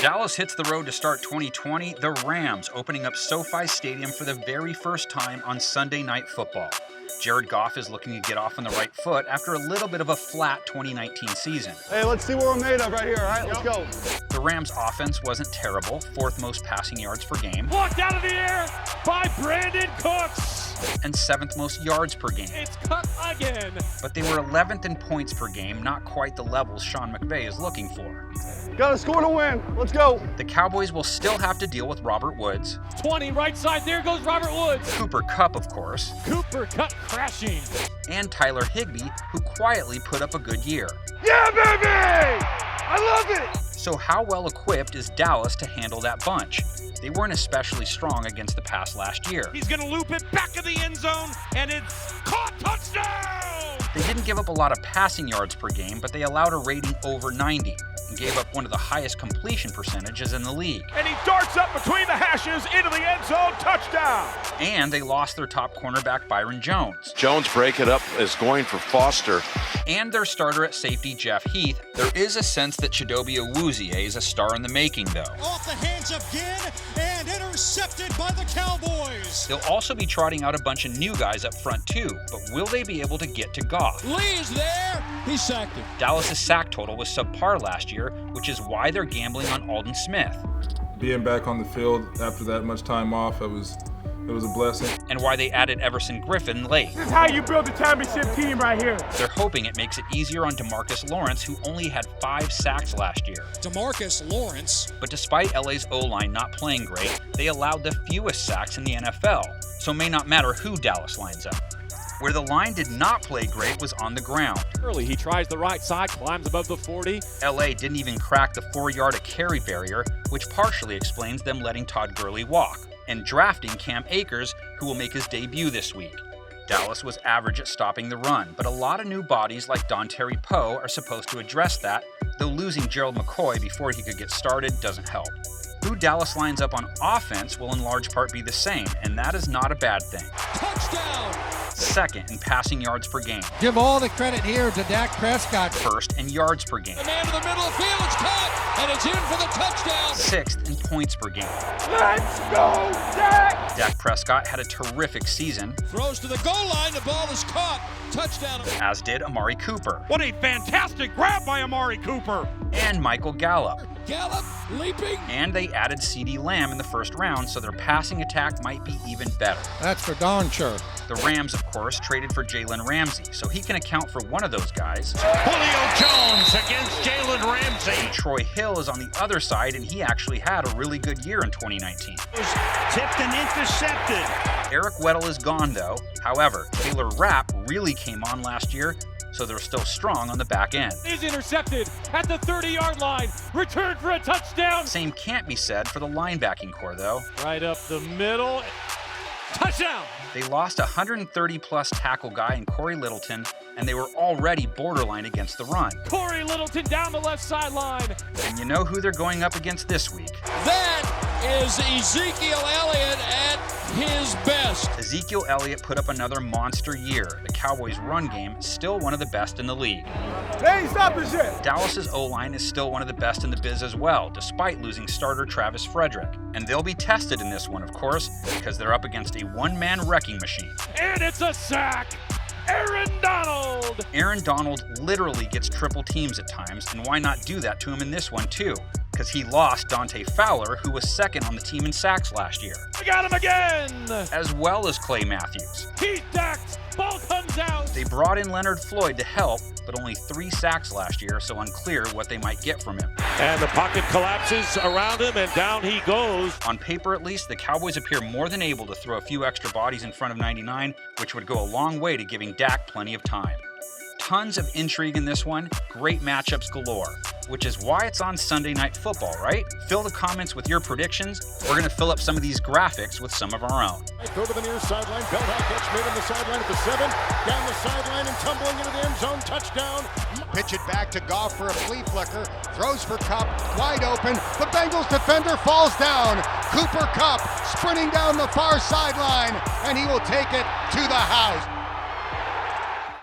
Dallas hits the road to start 2020, the Rams opening up SoFi Stadium for the very first time on Sunday Night Football. Jared Goff is looking to get off on the right foot after a little bit of a flat 2019 season. Hey, let's see what we're made of right here, all right? Let's go. The Rams' offense wasn't terrible, fourth most passing yards per game. Blocked out of the air by Brandon Cooks. And seventh most yards per game. It's cut again. But they were 11th in points per game, not quite the levels Sean McVay is looking for. Gotta score to win. Let's go. The Cowboys will still have to deal with Robert Woods. 20 right side, there goes Robert Woods. Cooper Kupp, of course. Cooper Kupp crashing. And Tyler Higbee, who quietly put up a good year. Yeah, baby! I love it! So how well equipped is Dallas to handle that bunch? They weren't especially strong against the pass last year. He's gonna loop it back of the end zone, and it's caught. Touchdown! They didn't give up a lot of passing yards per game, but they allowed a rating over 90 and gave up one of the highest completion percentages in the league. And he darts up between the hashes into the end zone. Touchdown! And they lost their top cornerback, Byron Jones. Jones break it up is going for Foster. And their starter at safety, Jeff Heath. There is a sense that Chidobe Awuzie is a star in the making, though. Off the hands of Ginn and intercepted by the Cowboys. They'll also be trotting out a bunch of new guys up front, too. But will they be able to get to Goff? Lee's there. He sacked him. Dallas' sack total was subpar last year, which is why they're gambling on Aldon Smith. Being back on the field after that much time off, it was a blessing. And why they added Everson Griffin late. This is how you build a championship team right here. They're hoping it makes it easier on DeMARCUS Lawrence, who only had 5 sacks last year. DeMarCus LAWRENCE. But despite LA's O-line not playing great, they allowed the fewest sacks in the NFL, so it may not matter who Dallas lines up. Where the line did not play great was on the ground. Early, he tries the right side, climbs above the 40. LA didn't even crack the 4-yard-a-carry barrier, which partially explains them letting Todd Gurley walk, and drafting Cam Akers, who will make his debut this week. Dallas was average at stopping the run, but a lot of new bodies like Dontari Poe are supposed to address that, though losing Gerald McCoy before he could get started doesn't help. Who Dallas lines up on offense will in large part be the same, and that is not a bad thing. Touchdown! Second in passing yards per game. Give all the credit here to Dak Prescott. First in yards per game. The man to the middle of the field, it's caught, and it's in for the touchdown. Sixth in points per game. Let's go, Dak! Dak Prescott had a terrific season. Throws to the goal line, the ball is caught. Touchdown. As did Amari Cooper. What a fantastic grab by Amari Cooper. And Michael Gallup. Gallup leaping. And they added CeeDee Lamb in the first round, so their passing attack might be even better. That's for darn sure. The Rams, of course, traded for JALEN RAMSEY, so he can account for one of those guys. Julio Jones against JALEN RAMSEY. Troy Hill is on the other side, and he actually had a really good year in 2019. Tipped and intercepted. Eric Weddle is gone, though. However, Taylor Rapp really came on last year, so they're still strong on the back end. Is intercepted at the 30-yard line. Returned for a touchdown. Same can't be said for the linebacking core, though. Right up the middle. Touchdown! They lost a 130-plus tackle guy in Corey Littleton, and they were already borderline against the run. Corey Littleton down the left sideline. And you know who they're going up against this week? That is Ezekiel Elliott at his best. Ezekiel Elliott put up another monster year. The Cowboys' run game is still one of the best in the league. They ain't stopping shit. Dallas's O-line is still one of the best in the biz as well, despite losing starter Travis Frederick. And they'll be tested in this one, of course, because they're up against a one-man wrecking machine. And it's a sack. Aaron Donald! Aaron Donald literally gets triple teams at times, and why not do that to him in this one too? Because he lost Dante Fowler, who was second on the team in sacks last year. We got him again! As well as Clay Matthews. He's stacked! Ball comes out! They brought in Leonard Floyd to help, but only 3 sacks last year, so unclear what they might get from him. And the pocket collapses around him, and down he goes. On paper, at least, the Cowboys appear more than able to throw a few extra bodies in front of 99, which would go a long way to giving Dak plenty of time. Tons of intrigue in this one, great matchups galore, which is why it's on Sunday Night Football, right? Fill the comments with your predictions. We're going to fill up some of these graphics with some of our own. Go to the near sideline, belt high catch made on the sideline at the 7, down the sideline and tumbling into the end zone, touchdown. Pitch it back to Goff for a flea flicker, throws for Kupp, wide open, the Bengals defender falls down. Cooper Kupp sprinting down the far sideline, and he will take it to the house.